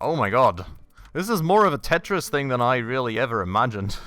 Oh my god. This is more of a Tetris thing than I really ever imagined.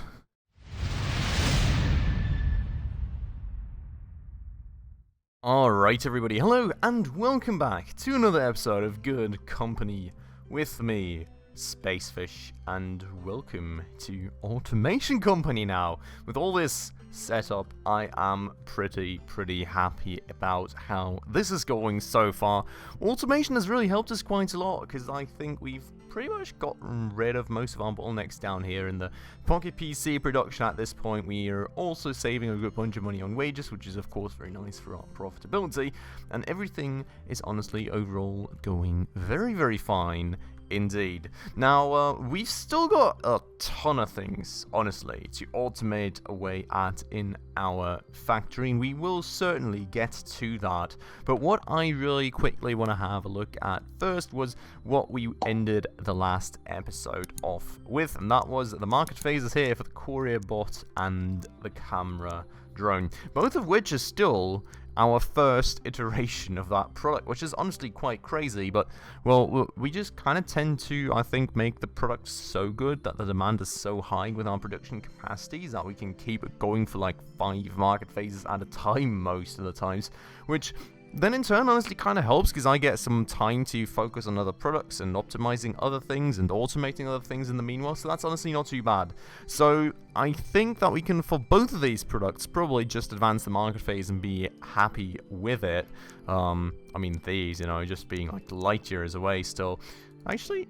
Alright everybody, hello and welcome back to another episode of Good Company with me, Spacefish, and welcome to Automation Company now. With all this setup, I am pretty happy about how this is going so far. Automation has really helped us quite a lot, because I think we've pretty much gotten rid of most of our bottlenecks down here in the Pocket PC production at this point. We are also saving a good bunch of money on wages, which is of course very nice for our profitability, and everything is honestly overall going very fine indeed. Now, we've still got a ton of things, honestly, to automate away at in our factory, and we will certainly get to that. But what I really quickly want to have a look at first was what we ended the last episode off with, and that was the market phases here for the courier bot and the camera drone, both of which are still our first iteration of that product, which is honestly quite crazy, but, well, we just kind of tend to, I think, make the product so good that the demand is so high with our production capacities that we can keep it going for like 5 market phases at a time most of the times, which then in turn honestly kind of helps because I get some time to focus on other products and optimizing other things and automating other things in the meanwhile, so that's honestly not too bad. So I think that we can, for both of these products, probably just advance the market phase and be happy with it. I mean, these, you know, just being like light years away still. Actually,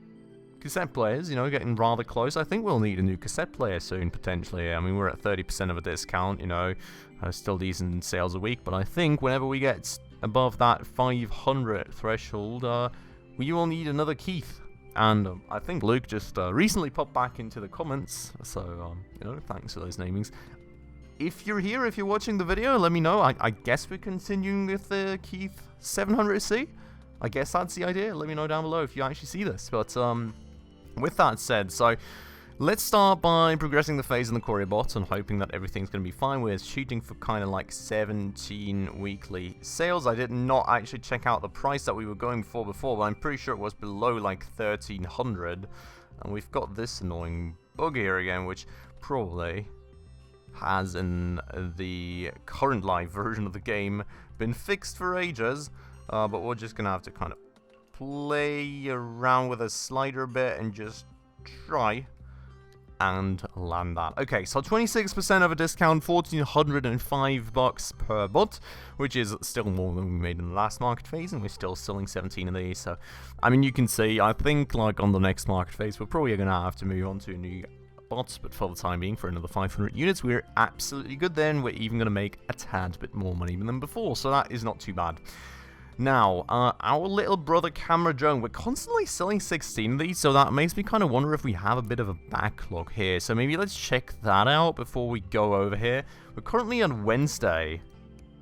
cassette players, you know, getting rather close. I think we'll need a new cassette player soon, potentially. I mean, we're at 30% of a discount, you know, still decent sales a week, but I think whenever we get above that 500 threshold, we will need another Keith. And I think Luke just recently popped back into the comments, so, you know, thanks for those namings. If you're here, if you're watching the video, let me know. I guess we're continuing with the Keith 700C. I guess that's the idea. Let me know down below if you actually see this. But, with that said, so let's start by progressing the phase in the courier bot and hoping that everything's going to be fine. We're shooting for kind of like 17 weekly sales. I did not actually check out the price that we were going for before, but I'm pretty sure it was below like 1300. And we've got this annoying bug here again, which probably has in the current live version of the game been fixed for ages. But we're just going to have to kind of play around with a slider bit and just try and land that. Okay, so 26% of a discount, $1,405 per bot, which is still more than we made in the last market phase, and we're still selling 17 of these. So, I mean, you can see, I think, like, on the next market phase, we're probably going to have to move on to new bots, but for the time being, for another 500 units, we're absolutely good then. We're even going to make a tad bit more money than before, so that is not too bad. Now, our little brother camera drone, we're constantly selling 16 of these, so that makes me kind of wonder if we have a bit of a backlog here. So maybe let's check that out before we go over here. We're currently on Wednesday.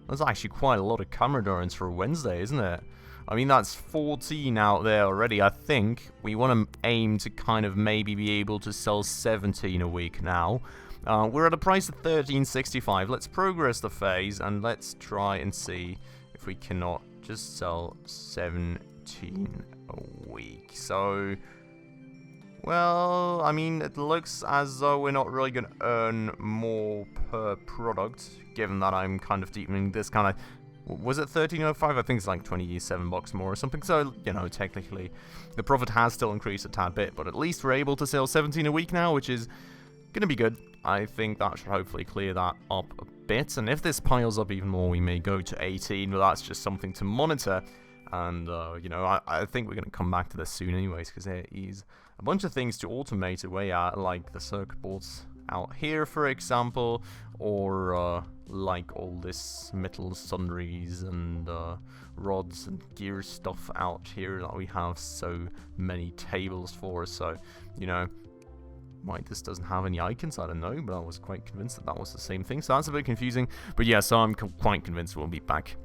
That's actually quite a lot of camera drones for Wednesday, isn't it? I mean, that's 14 out there already. I think we want to aim to kind of maybe be able to sell 17 a week now. We're at a price of $13.65. Let's progress the phase and let's try and see if we cannot just sell 17 a week. So, well, I mean, it looks as though we're not really going to earn more per product, given that I'm kind of deepening this kind of, was it 13.05? I think it's like 27 bucks more or something. So, you know, technically the profit has still increased a tad bit, but at least we're able to sell 17 a week now, which is going to be good. I think that should hopefully clear that up a bit, and if this piles up even more, we may go to 18, but that's just something to monitor. And, you know, I think we're going to come back to this soon anyways, because there is a bunch of things to automate away at, like the circuit boards out here, for example, or like all this metal sundries and rods and gear stuff out here that we have so many tables for. So, you know, why this doesn't have any icons, I don't know, but I was quite convinced that that was the same thing, so that's a bit confusing. But yeah, so I'm quite convinced we'll be back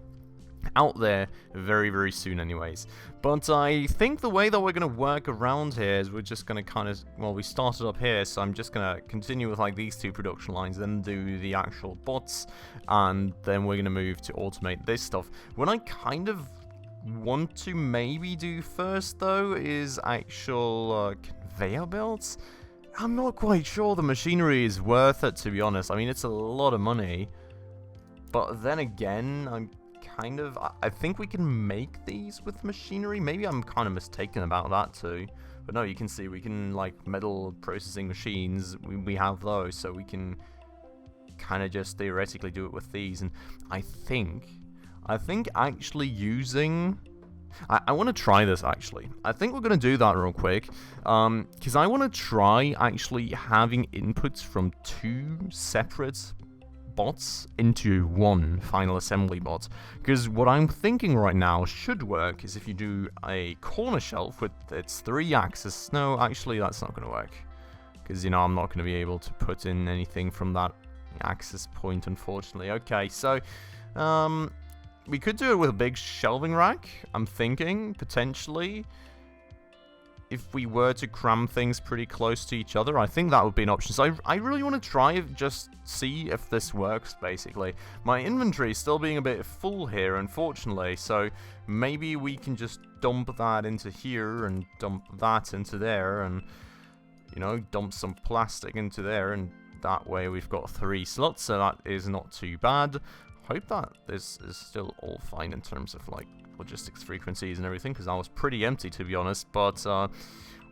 out there very soon anyways. But I think the way that we're going to work around here is we're just going to kind of, well, we started up here, so I'm just going to continue with like these 2 production lines, then do the actual bots, and then we're going to move to automate this stuff. When I kind of want to maybe do first, though, is actual conveyor belts. I'm not quite sure the machinery is worth it, to be honest. I mean, it's a lot of money. But then again, I think we can make these with machinery. Maybe I'm kind of mistaken about that, too. But no, you can see we can, like, metal processing machines. We have those, so we can kind of just theoretically do it with these. And I think actually using... I want to try this, actually. I think we're going to do that real quick. Because I want to try actually having inputs from 2 separate bots into one final assembly bot. Because what I'm thinking right now should work is if you do a corner shelf with its 3 axes. No, actually, that's not going to work. Because, you know, I'm not going to be able to put in anything from that axis point, unfortunately. Okay, so... we could do it with a big shelving rack, I'm thinking, potentially. If we were to cram things pretty close to each other, I think that would be an option. So I really want to try just see if this works, basically. My inventory is still being a bit full here, unfortunately, so maybe we can just dump that into here and dump that into there and, you know, dump some plastic into there, and that way we've got 3 slots, so that is not too bad. Hope that this is still all fine in terms of, like, logistics frequencies and everything, because that was pretty empty, to be honest. But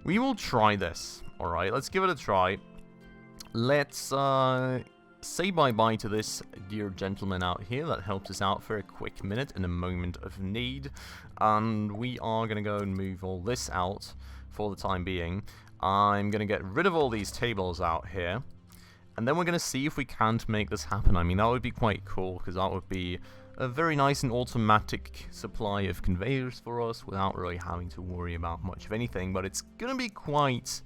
we will try this. Alright, let's give it a try. Let's say bye-bye to this dear gentleman out here that helped us out for a quick minute in a moment of need. And we are going to go and move all this out for the time being. I'm going to get rid of all these tables out here. And then we're going to see if we can't make this happen. I mean, that would be quite cool, because that would be a very nice and automatic supply of conveyors for us without really having to worry about much of anything. But it's going to be quite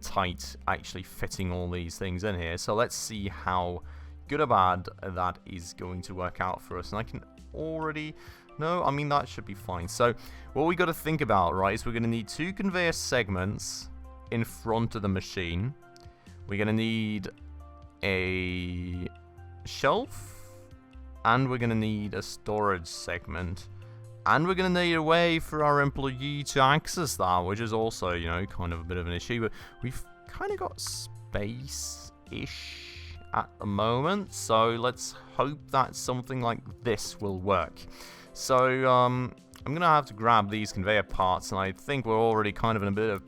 tight, actually, fitting all these things in here. So let's see how good or bad that is going to work out for us. And I can already... No, I mean, that should be fine. So what we got to think about, right, is we're going to need 2 conveyor segments in front of the machine. We're going to need a shelf, and we're going to need a storage segment, and we're going to need a way for our employee to access that, which is also, you know, kind of a bit of an issue, but we've kind of got space-ish at the moment, so let's hope that something like this will work. So, I'm going to have to grab these conveyor parts, and I think we're already kind of in a bit of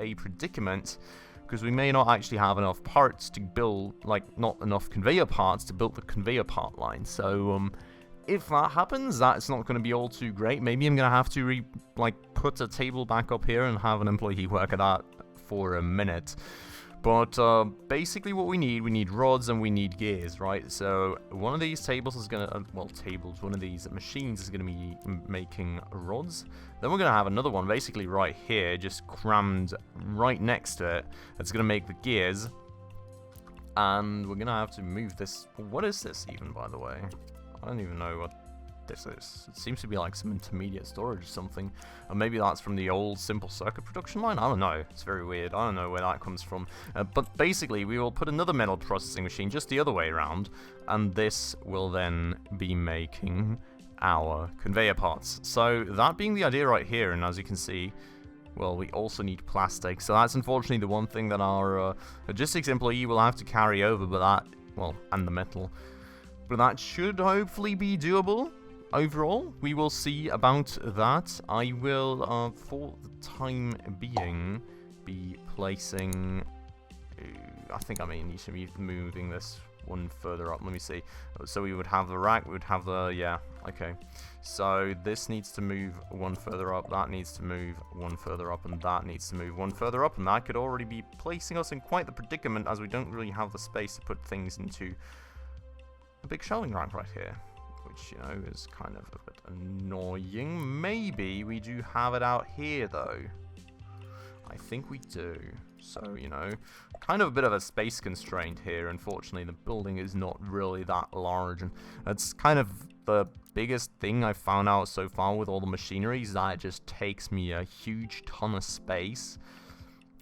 a predicament, because we may not actually have enough parts to build, like, not enough conveyor parts to build the conveyor part line. So, if that happens, that's not going to be all too great. Maybe I'm going to have to, put a table back up here and have an employee work at that for a minute. But, basically what we need rods and we need gears, right? So, one of these tables is going to, one of these machines is going to be making rods. Then we're going to have another one basically right here, just crammed right next to it. That's going to make the gears. And we're going to have to move this. What is this even, by the way? I don't even know what this is. It seems to be like some intermediate storage or something. Or maybe that's from the old simple circuit production line. I don't know. It's very weird. I don't know where that comes from. But basically, we will put another metal processing machine just the other way around. And this will then be making our conveyor parts. So that being the idea right here, and as you can see, well, we also need plastic. So that's unfortunately the one thing that our logistics employee will have to carry over, but that, well, and the metal. But that should hopefully be doable. Overall, we will see about that. I will, for the time being, be placing... I think I may need to be moving this one further up. Let me see. So we would have the rack, we would have the... Yeah, okay. So this needs to move one further up, that needs to move one further up, and that needs to move one further up. And that could already be placing us in quite the predicament, as we don't really have the space to put things into a big shelving rack right here. Which, you know, is kind of a bit annoying. Maybe we do have it out here, though. I think we do. So, you know, kind of a bit of a space constraint here. Unfortunately, the building is not really that large. And that's kind of the biggest thing I've found out so far with all the machinery, is that it just takes me a huge ton of space.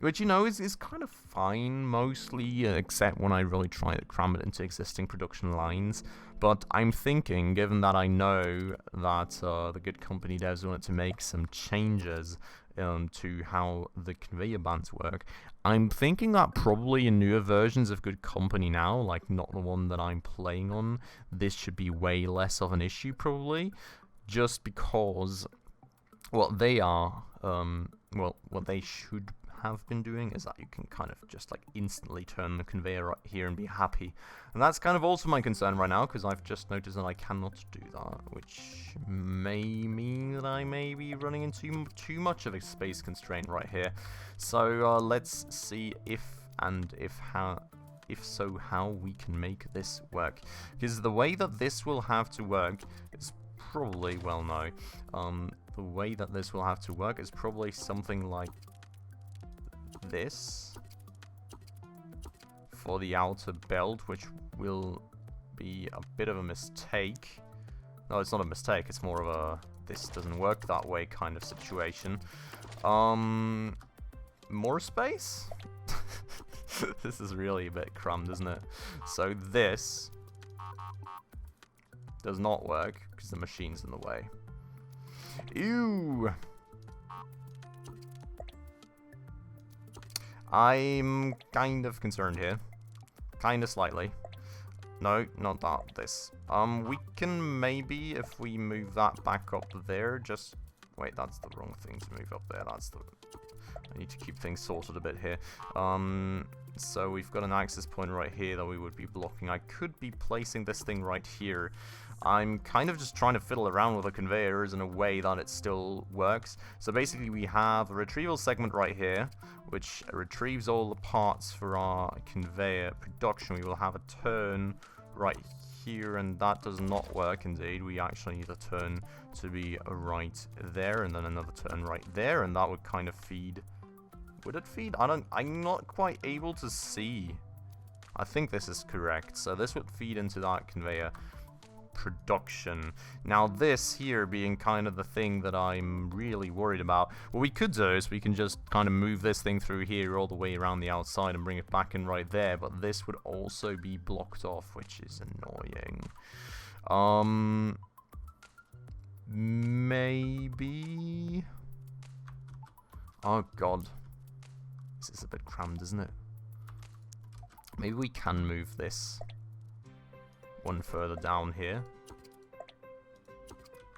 which, you know, is kind of fine, mostly, except when I really try to cram it into existing production lines. But I'm thinking, given that I know that the Good Company devs wanted to make some changes to how the conveyor bands work, I'm thinking that probably in newer versions of Good Company now, like not the one that I'm playing on, this should be way less of an issue, probably. Just because what they are, well, what they should have been doing is that you can kind of just like instantly turn the conveyor right here and be happy. And that's kind of also my concern right now, because I've just noticed that I cannot do that, which may mean that I may be running into too much of a space constraint right here. So let's see if so, how we can make this work. Because the way that this will have to work is probably, well, no. The way that this will have to work is probably something like this for the outer belt, which will be a bit of a mistake. No, it's not a mistake, it's more of a this doesn't work that way kind of situation. More space? This is really a bit crammed, isn't it? So this does not work because the machine's in the way. Ew! I'm kind of concerned here. Kind of slightly. No, not that. This. We can maybe, if we move that back up there, just... Wait, that's the wrong thing to move up there. That's the... I need to keep things sorted a bit here. So we've got an access point right here that we would be blocking. I could be placing this thing right here. I'm kind of just trying to fiddle around with the conveyors in a way that it still works. So basically we have a retrieval segment right here, which retrieves all the parts for our conveyor production. We will have a turn right here, and that does not work indeed. We actually need a turn to be right there, and then another turn right there, and that would kind of feed... Would it feed? I'm not quite able to see. I think this is correct. So this would feed into that conveyor production. Now this here being kind of the thing that I'm really worried about, what we could do is we can just kind of move this thing through here all the way around the outside and bring it back in right there, but this would also be blocked off, which is annoying. Maybe... Oh god. This is a bit crammed, isn't it? Maybe we can move this one further down here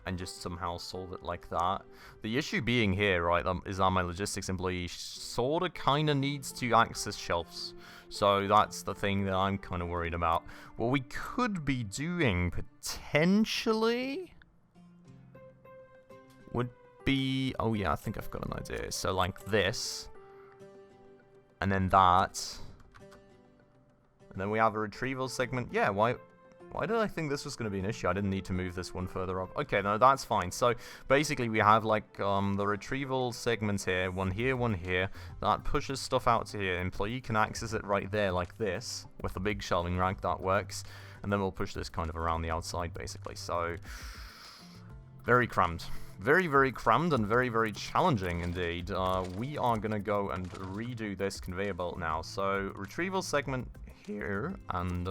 and just somehow solve it like that. The issue being here, right, is that my logistics employee sorta kinda needs to access shelves. So that's the thing that I'm kind of worried about. What we could be doing, potentially, would be... Oh yeah, I think I've got an idea. So like this, and then that, and then we have a retrieval segment. Yeah, why did I think this was going to be an issue? I didn't need to move this one further up. Okay, no, that's fine. So basically we have like the retrieval segments here, one here, that pushes stuff out to here. Employee can access it right there like this with the big shelving rack. That works, and then we'll push this kind of around the outside basically. So very crammed. Very, very crammed and very, very challenging indeed. We are going to go and redo this conveyor belt now. So retrieval segment here, and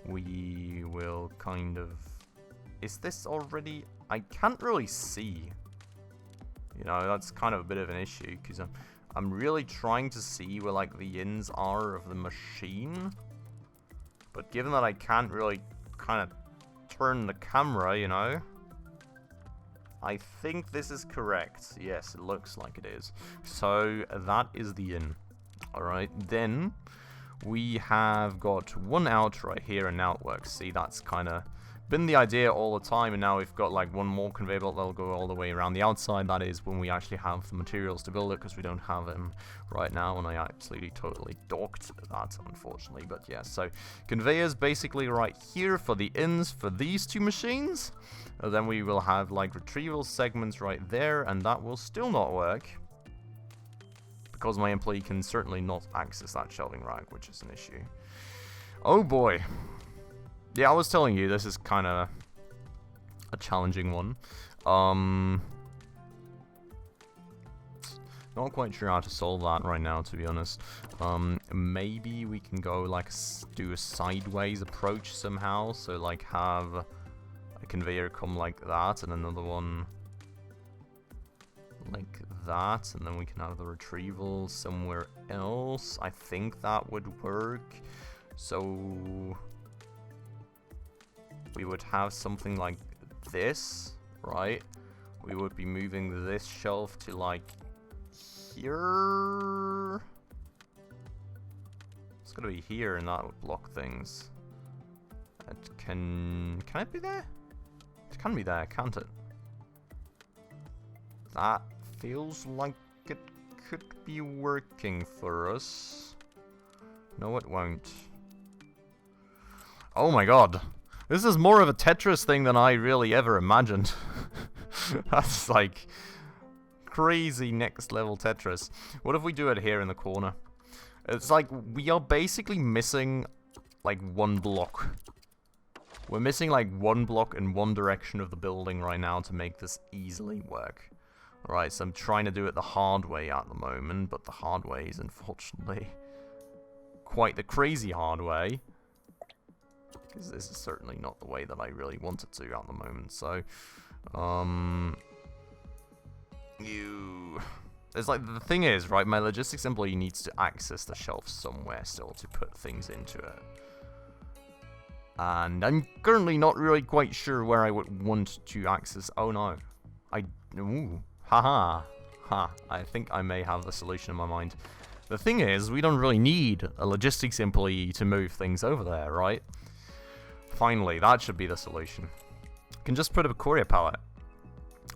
we will kind of... Is this already... I can't really see. You know, that's kind of a bit of an issue, because I'm really trying to see where, like, the ins are of the machine. But given that I can't really kind of turn the camera, you know, I think this is correct. Yes, it looks like it is. So that is the in. Alright, then we have got one out right here, and now it works. See, that's kind of been the idea all the time, and now we've got like one more conveyor belt that'll go all the way around the outside. That is when we actually have the materials to build it, because we don't have them right now, and I absolutely totally dorked that, unfortunately. But yeah, so conveyors basically right here for the ins for these two machines. And then we will have like retrieval segments right there, and that will still not work, because my employee can certainly not access that shelving rack, which is an issue. Oh boy. Yeah, I was telling you, this is kind of a challenging one. Not quite sure how to solve that right now, to be honest. Maybe we can go, like, do a sideways approach somehow. So, like, have a conveyor come like that, and another one like that, and then we can have the retrieval somewhere else. I think that would work. So we would have something like this, right? We would be moving this shelf to, like, here. It's gotta be here, and that would block things. It can it be there? It can be there, can't it? That feels like it could be working for us. No, it won't. Oh my god. This is more of a Tetris thing than I really ever imagined. That's like crazy next level Tetris. What if we do it here in the corner? It's like we are basically missing like one block. We're missing like one block in one direction of the building right now to make this easily work. Alright, so I'm trying to do it the hard way at the moment, but the hard way is unfortunately quite the crazy hard way. Because this is certainly not the way that I really wanted to at the moment, so... It's like, the thing is, right, my logistics employee needs to access the shelf somewhere still to put things into it. And I'm currently not really quite sure where I would want to access... Oh no. Ooh. Haha. Ha. I think I may have the solution in my mind. The thing is, we don't really need a logistics employee to move things over there, right? Finally, that should be the solution. You can just put a courier pallet.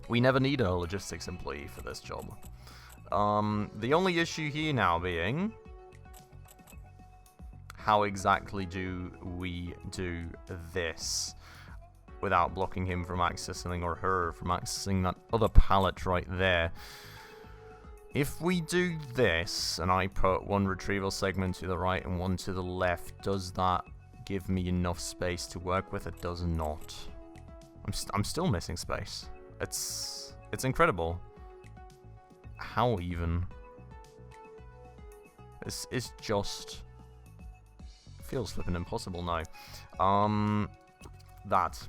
We never need a logistics employee for this job. The only issue here now being... how exactly do we do this without blocking him from accessing, or her from accessing that other pallet right there? If we do this, and I put one retrieval segment to the right and one to the left, does that give me enough space to work with? It does not. I'm still missing space. It's incredible. How even? This is just... feels flipping impossible now. That.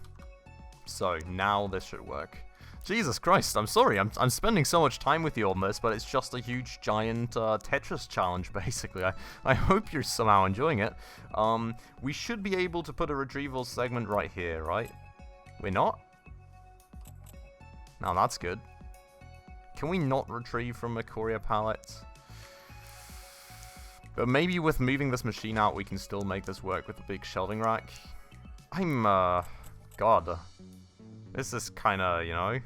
So, now this should work. Jesus Christ, I'm sorry, I'm spending so much time with you on this, but it's just a huge, giant Tetris challenge, basically. I hope you're somehow enjoying it. We should be able to put a retrieval segment right here, right? We're not? Now that's good. Can we not retrieve from a courier pallet? But maybe with moving this machine out, we can still make this work with the big shelving rack. God. This is kinda, you know...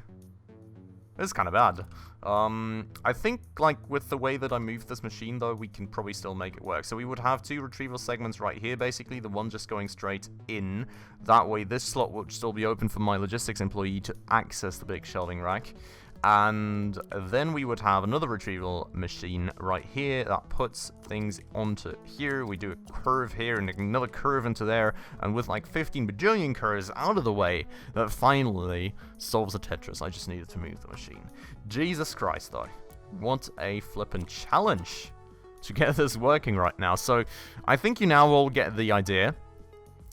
this is kinda bad. I think, like, with the way that I moved this machine, though, we can probably still make it work. So we would have two retrieval segments right here, basically. The one just going straight in. That way, this slot would still be open for my logistics employee to access the big shelving rack. And then we would have another retrieval machine right here that puts things onto here. We do a curve here and another curve into there. And with like 15 bajillion curves out of the way, that finally solves the Tetris. I just needed to move the machine. Jesus Christ, though. What a flippin' challenge to get this working right now. So I think you now all get the idea.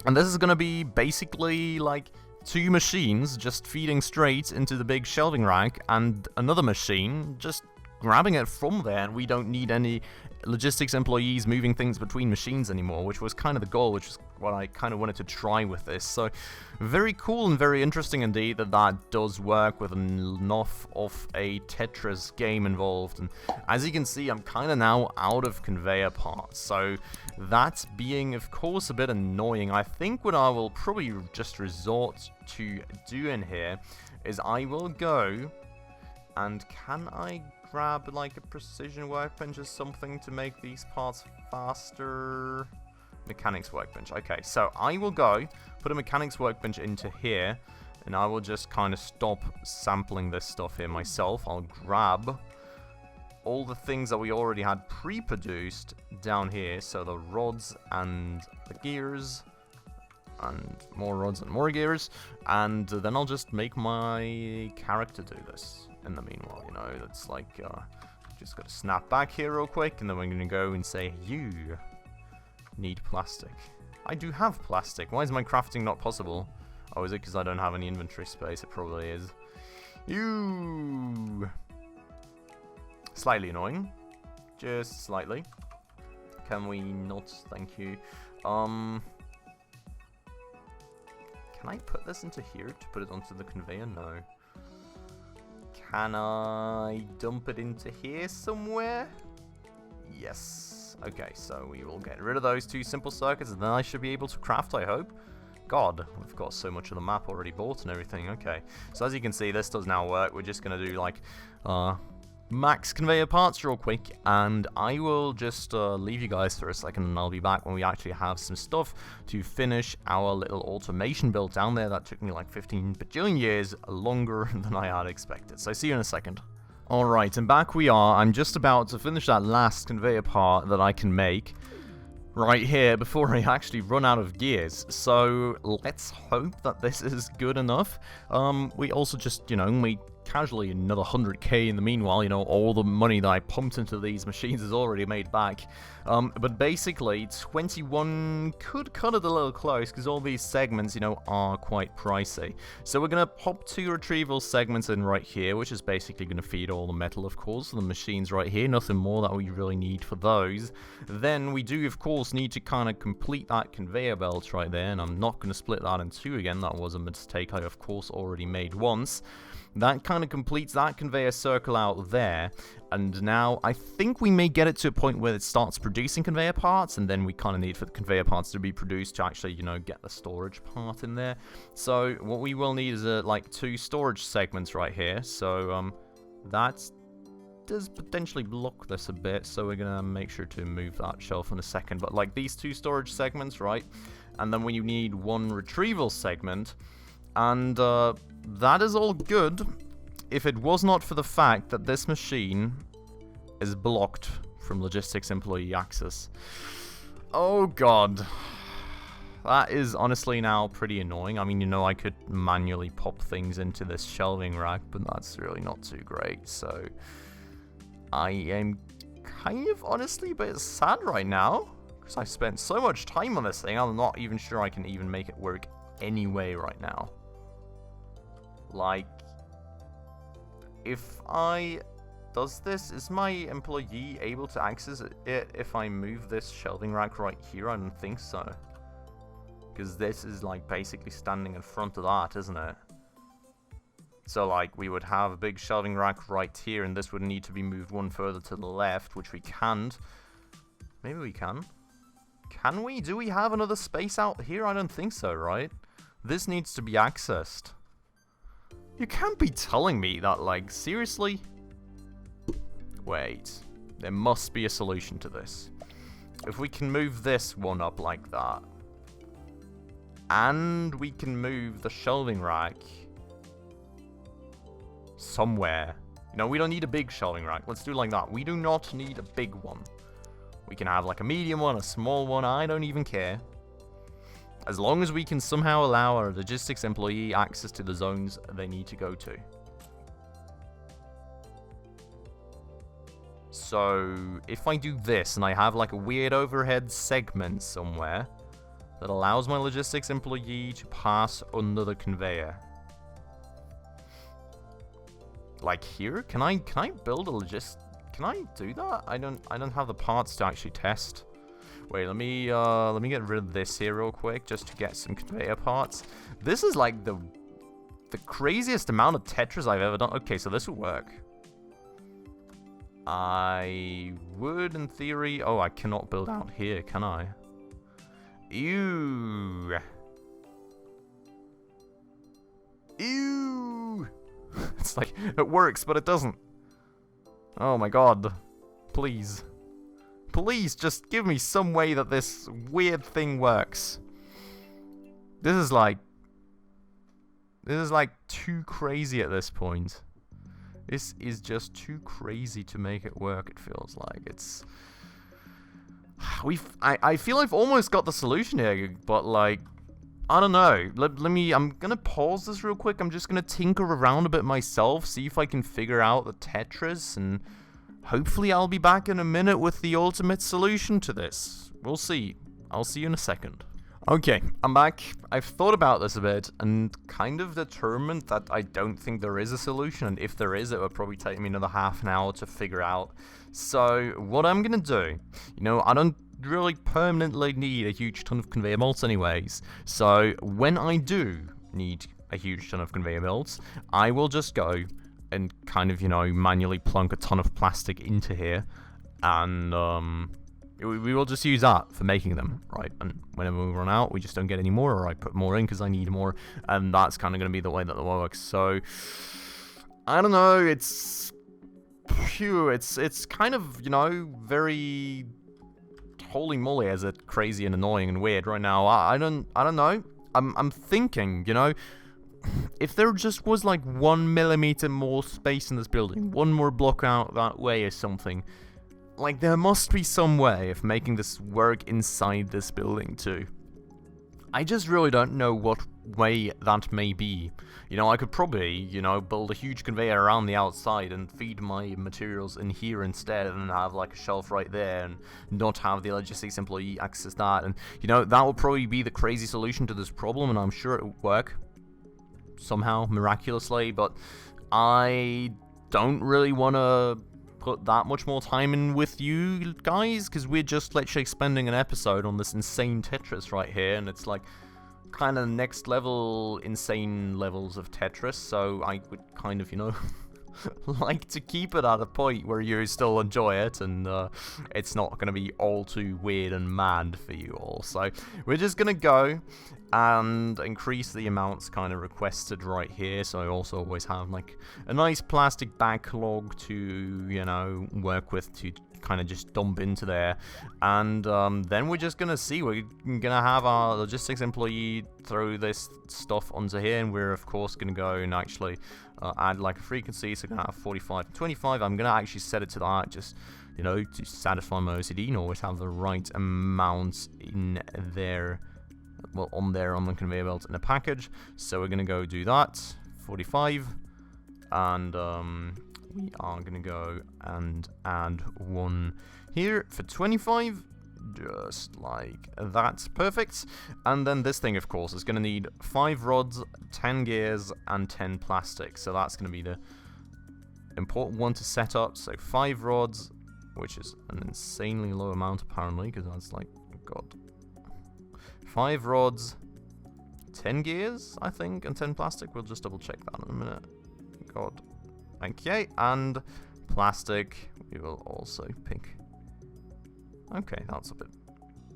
And this is going to be basically like... two machines just feeding straight into the big shelving rack, and another machine just grabbing it from there, and we don't need any logistics employees moving things between machines anymore, which was kind of the goal, which is what I kind of wanted to try with this. So very cool and very interesting indeed that that does work with enough of a Tetris game involved. And as you can see, I'm kind of now out of conveyor parts, so that being of course a bit annoying. I think what I will probably just resort to doing here is I will go, and can I grab like a precision workbench or something to make these parts faster? Mechanics workbench. Okay, so I will go put a mechanics workbench into here, and I will just kind of stop sampling this stuff here myself. I'll grab all the things that we already had pre-produced down here, so the rods and the gears, and more rods and more gears, and then I'll just make my character do this in the meanwhile, you know. That's like Just got to snap back here real quick, and then we're going to go and say, you need plastic. I do have plastic. Why is my crafting not possible? Oh, is it because I don't have any inventory space? It probably is. You. Slightly annoying. Just slightly. Can we not? Thank you. Can I put this into here to put it onto the conveyor? No. Can I dump it into here somewhere? Yes. Okay, so we will get rid of those two simple circuits, and then I should be able to craft, I hope. God, we've got so much of the map already bought and everything. Okay, so as you can see, this does now work. We're just going to do, like, max conveyor parts real quick, and I will just leave you guys for a second, and I'll be back when we actually have some stuff to finish our little automation build down there. That took me like 15 bajillion years longer than I had expected. So see you in a second. Alright, and back we are. I'm just about to finish that last conveyor part that I can make right here before I actually run out of gears. So let's hope that this is good enough. We also just, you know, we casually another 100k in the meanwhile. You know, all the money that I pumped into these machines is already made back. But basically 21 could cut it a little close because all these segments, you know, are quite pricey. So we're gonna pop 2 retrieval segments in right here, which is basically gonna feed all the metal, of course, the machines right here. Nothing more that we really need for those. Then we do, of course, need to kind of complete that conveyor belt right there, and I'm not gonna split that in 2 again. That was a mistake I, of course, already made once. That kind of completes that conveyor circle out there, and now I think we may get it to a point where it starts producing conveyor parts, and then we kind of need for the conveyor parts to be produced to actually, you know, get the storage part in there. So what we will need is like 2 storage segments right here. So that does potentially block this a bit, so we're gonna make sure to move that shelf in a second. But like these 2 storage segments, right? And then when you need 1 retrieval segment, and that is all good if it was not for the fact that this machine is blocked from logistics employee access. Oh god. That is honestly now pretty annoying. I mean, you know, I could manually pop things into this shelving rack, but that's really not too great. So I am kind of honestly a bit sad right now because I've spent so much time on this thing. I'm not even sure I can even make it work anyway right now. Like, if I does this, is my employee able to access it if I move this shelving rack right here? I don't think so, because this is like basically standing in front of that, isn't it? So like we would have a big shelving rack right here, and this would need to be moved 1 further to the left, which we can't. Maybe we can. Can we? Do we have another space out here? I don't think so, right? This needs to be accessed. You can't be telling me that, like, seriously? Wait. There must be a solution to this. If we can move this one up like that, and we can move the shelving rack somewhere. You know, we don't need a big shelving rack. Let's do it like that. We do not need a big one. We can have, like, a medium one, a small one. I don't even care. As long as we can somehow allow our logistics employee access to the zones they need to go to. So, if I do this, and I have like a weird overhead segment somewhere that allows my logistics employee to pass under the conveyor. Like here? Can I build a can I do that? I don't have the parts to actually test. Wait, let me get rid of this here real quick just to get some conveyor parts. This is like the craziest amount of Tetris I've ever done. Okay, so this will work. I would, in theory... Oh, I cannot build out here, can I? Ew. Ew. It's like, it works, but it doesn't. Oh my god. Please. Please, just give me some way that this weird thing works. This is like too crazy at this point. This is just too crazy to make it work, it feels like. It's... I feel I've almost got the solution here, but like... I don't know. I'm gonna pause this real quick. I'm just gonna tinker around a bit myself, see if I can figure out the Tetris and hopefully I'll be back in a minute with the ultimate solution to this. We'll see. I'll see you in a second. Okay, I'm back. I've thought about this a bit and kind of determined that I don't think there is a solution, and if there is, it would probably take me another half an hour to figure out. So what I'm gonna do, I don't really permanently need a huge ton of conveyor belts anyways, so when I do need a huge ton of conveyor belts, I will just go and kind of, manually plunk a ton of plastic into here, and we will just use that for making them, right? And whenever we run out, we just don't get any more, or I put more in because I need more, and that's kind of going to be the way that it works. So, I don't know, it's kind of, very holy moly, is it crazy and annoying and weird right now. I don't know. I'm thinking, if there just was like 1 millimeter more space in this building, one more block out that way or something, like there must be some way of making this work inside this building too. I just really don't know what way that may be. I could probably, build a huge conveyor around the outside and feed my materials in here instead, and have like a shelf right there and not have the logistics employee access that. And, that would probably be the crazy solution to this problem, and I'm sure it would work somehow, miraculously, but I don't really want to put that much more time in with you guys, because we're just literally spending an episode on this insane Tetris right here, and it's like kind of next level insane levels of Tetris, so I would kind of, like to keep it at a point where you still enjoy it, and it's not going to be all too weird and mad for you all. So we're just going to go and increase the amounts kind of requested right here, so I also always have like a nice plastic backlog to, work with, to kind of just dump into there. And then we're just gonna see, we're gonna have our logistics employee throw this stuff onto here, and we're of course gonna go and actually add like a frequency, so we're gonna have 45 and 25. I'm gonna actually set it to that, just to satisfy my OCD and always have the right amount in there, well, on the conveyor belt in a package. So we're gonna go do that, 45, and we are gonna go and add one here for 25, just like that. Perfect. And then this thing, of course, is gonna need 5 rods, 10 gears, and 10 plastic. So that's gonna be the important one to set up. So 5 rods, which is an insanely low amount apparently, because that's like, god, 5 rods, 10 gears, I think, and 10 plastic. We'll just double check that in a minute. God. Okay, and plastic we will also pick. Okay, that's a bit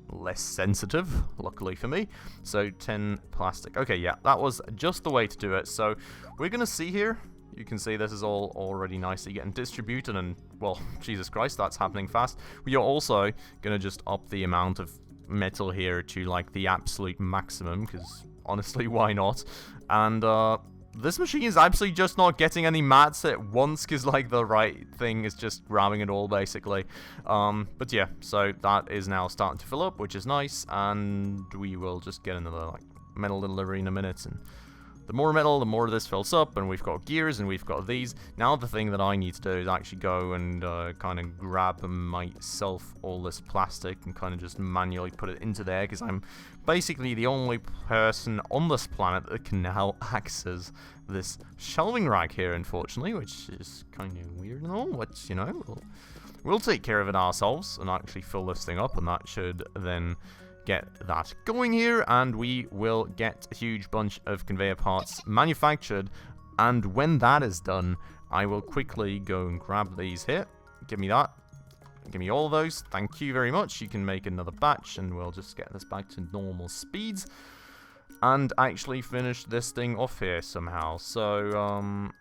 less sensitive, luckily for me. So 10 plastic. Okay, yeah, that was just the way to do it. So we're gonna see here. You can see this is all already nicely getting distributed, and, well, Jesus Christ, that's happening fast. We are also gonna just up the amount of metal here to like the absolute maximum, because honestly, why not? And this machine is absolutely just not getting any mats at once, because like the right thing is just grabbing it all basically. But yeah, so that is now starting to fill up, which is nice, and we will just get another like metal delivery in a minute. And the more metal, the more this fills up, and we've got gears, and we've got these. Now the thing that I need to do is actually go and kind of grab myself all this plastic and kind of just manually put it into there, because I'm basically the only person on this planet that can now access this shelving rack here, unfortunately, which is kind of weird and all, but, we'll take care of it ourselves and actually fill this thing up, and that should then get that going here, and we will get a huge bunch of conveyor parts manufactured. And when that is done, I will quickly go and grab these here. Give me that. Give me all of those. Thank you very much. You can make another batch, and we'll just get this back to normal speeds and actually finish this thing off here somehow. So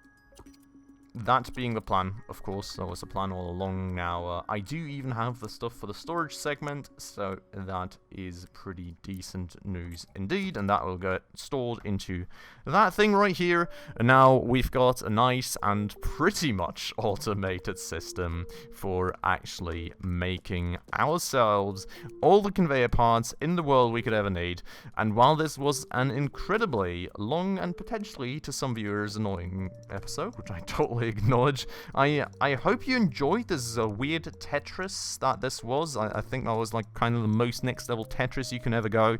that being the plan, of course, that was the plan all along. Now, I do even have the stuff for the storage segment, so that is pretty decent news indeed, and that will get stored into that thing right here. And now we've got a nice and pretty much automated system for actually making ourselves all the conveyor parts in the world we could ever need. And while this was an incredibly long and potentially, to some viewers, annoying episode, which I totally fully acknowledge. I hope you enjoyed this weird Tetris that this was. I think that was like kind of the most next level Tetris you can ever go.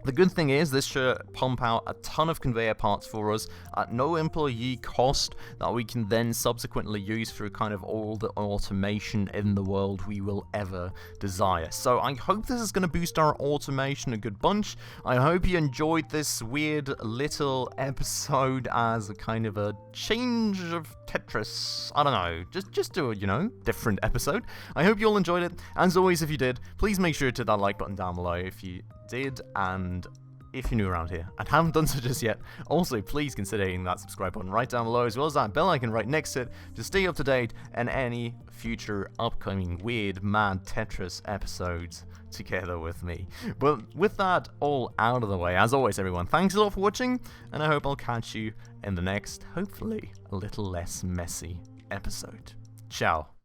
The good thing is this should pump out a ton of conveyor parts for us at no employee cost that we can then subsequently use for kind of all the automation in the world we will ever desire. So I hope this is going to boost our automation a good bunch. I hope you enjoyed this weird little episode as a kind of a change of Tetris. I don't know, just do a, different episode. I hope you all enjoyed it. As always, if you did, please make sure to hit that like button down below if you did, and if you're new around here and haven't done so just yet, also please consider hitting that subscribe button right down below, as well as that bell icon right next to it to stay up to date on any future upcoming weird mad Tetris episodes together with me. But with that all out of the way, as always everyone, thanks a lot for watching, and I hope I'll catch you in the next, hopefully a little less messy episode. Ciao.